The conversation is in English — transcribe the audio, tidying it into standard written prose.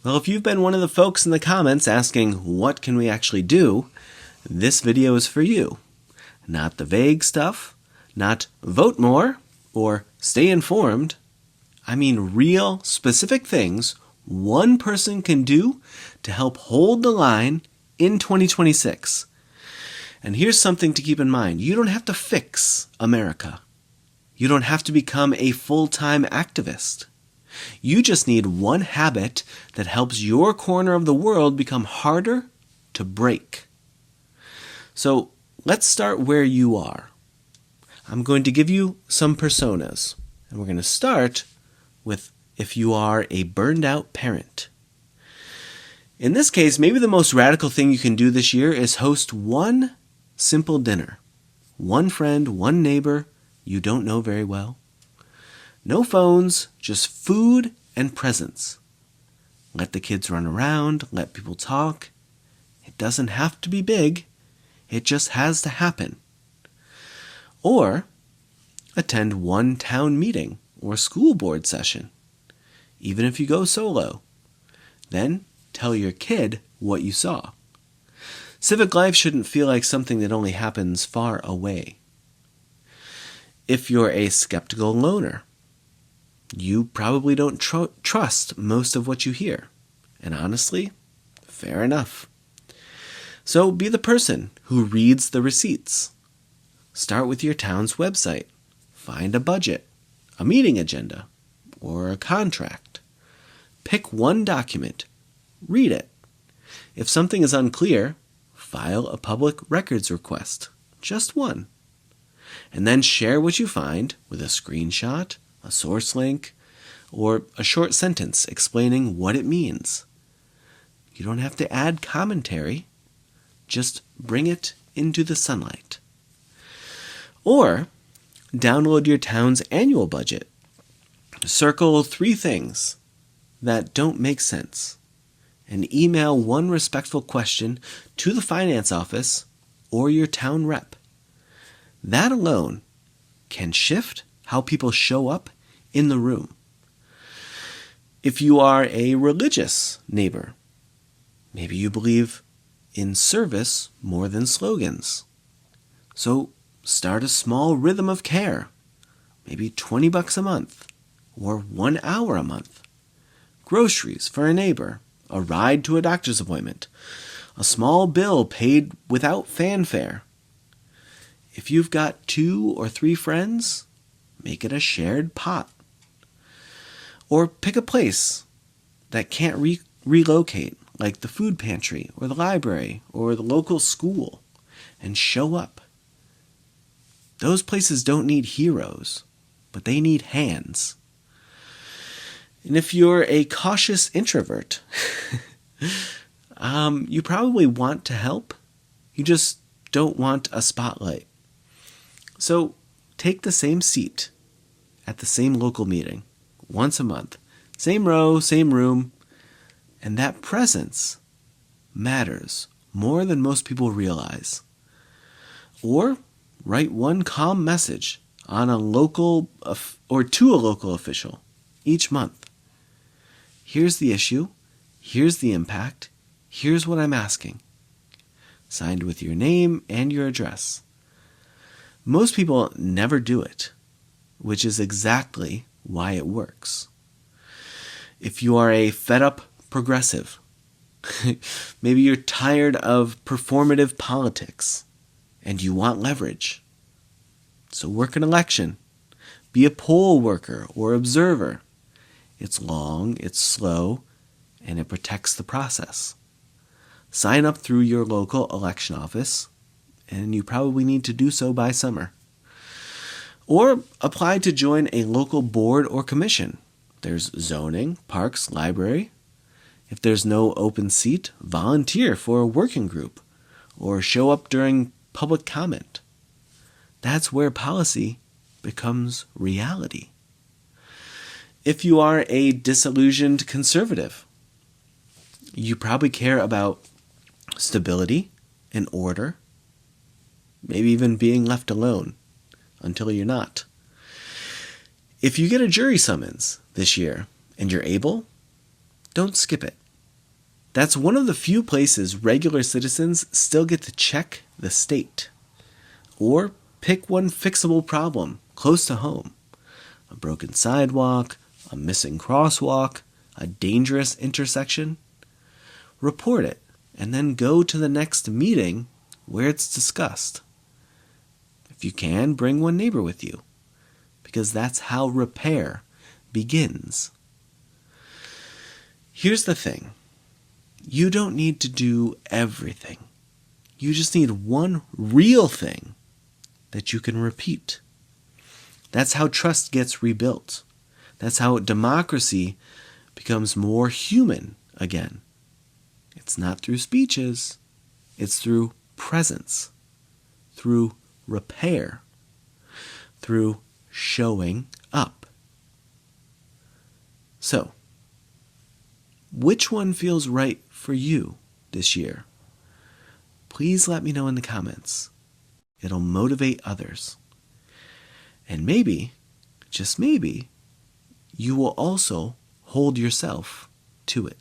Well, if you've been one of the folks in the comments asking, what can we actually do? This video is for you. Not the vague stuff, not vote more or stay informed. I mean real, specific things one person can do to help hold the line in 2026. And here's something to keep in mind. You don't have to fix America. You don't have to become a full-time activist. You just need one habit that helps your corner of the world become harder to break. So let's start where you are. I'm going to give you some personas, and we're going to start with if you are a burned out parent. In this case, maybe the most radical thing you can do this year is host one simple dinner. One friend, one neighbor you don't know very well. No phones, just food and presents. Let the kids run around, let people talk. It doesn't have to be big. It just has to happen. Or attend one town meeting or school board session, even if you go solo. Then tell your kid what you saw. Civic life shouldn't feel like something that only happens far away. If you're a skeptical loner, you probably don't trust most of what you hear. And honestly, fair enough. So be the person who reads the receipts. Start with your town's website. Find a budget, a meeting agenda, or a contract. Pick one document. Read it. If something is unclear, file a public records request. Just one. And then share what you find with a screenshot, a source link, or a short sentence explaining what it means. You don't have to add commentary. Just bring it into the sunlight. Or download your town's annual budget. Circle 3 things that don't make sense and email one respectful question to the finance office or your town rep. That alone can shift how people show up in the room. If you are a religious neighbor, maybe you believe in service more than slogans. So start a small rhythm of care, maybe $20 a month or 1 hour a month. Groceries for a neighbor, a ride to a doctor's appointment, a small bill paid without fanfare. If you've got 2 or 3 friends, make it a shared pot. Or pick a place that can't relocate, like the food pantry or the library or the local school, and show up. Those places don't need heroes, but they need hands. And if you're a cautious introvert, you probably want to help. You just don't want a spotlight. So take the same seat at the same local meeting once a month. Same row, same room. And that presence matters more than most people realize. Or write one calm message on a local or to a local official each month. Here's the issue. Here's the impact. Here's what I'm asking. Signed with your name and your address. Most people never do it, which is exactly why it works. If you are a fed-up progressive, maybe you're tired of performative politics and you want leverage. So work an election. Be a poll worker or observer. It's long, it's slow, and it protects the process. Sign up through your local election office, and you probably need to do so by summer. Or apply to join a local board or commission. There's zoning, parks, library. If there's no open seat, volunteer for a working group or show up during public comment. That's where policy becomes reality. If you are a disillusioned conservative, you probably care about stability and order, maybe even being left alone until you're not. If you get a jury summons this year and you're able, don't skip it. That's one of the few places regular citizens still get to check the state. Or pick one fixable problem close to home. A broken sidewalk, a missing crosswalk, a dangerous intersection. Report it, and then go to the next meeting where it's discussed. If you can, bring one neighbor with you, because that's how repair begins. Here's the thing. You don't need to do everything. You just need one real thing that you can repeat. That's how trust gets rebuilt. That's how democracy becomes more human again. It's not through speeches. It's through presence, through repair, through showing up. So, which one feels right for you this year? Please let me know in the comments. It'll motivate others. And maybe, just maybe, you will also hold yourself to it.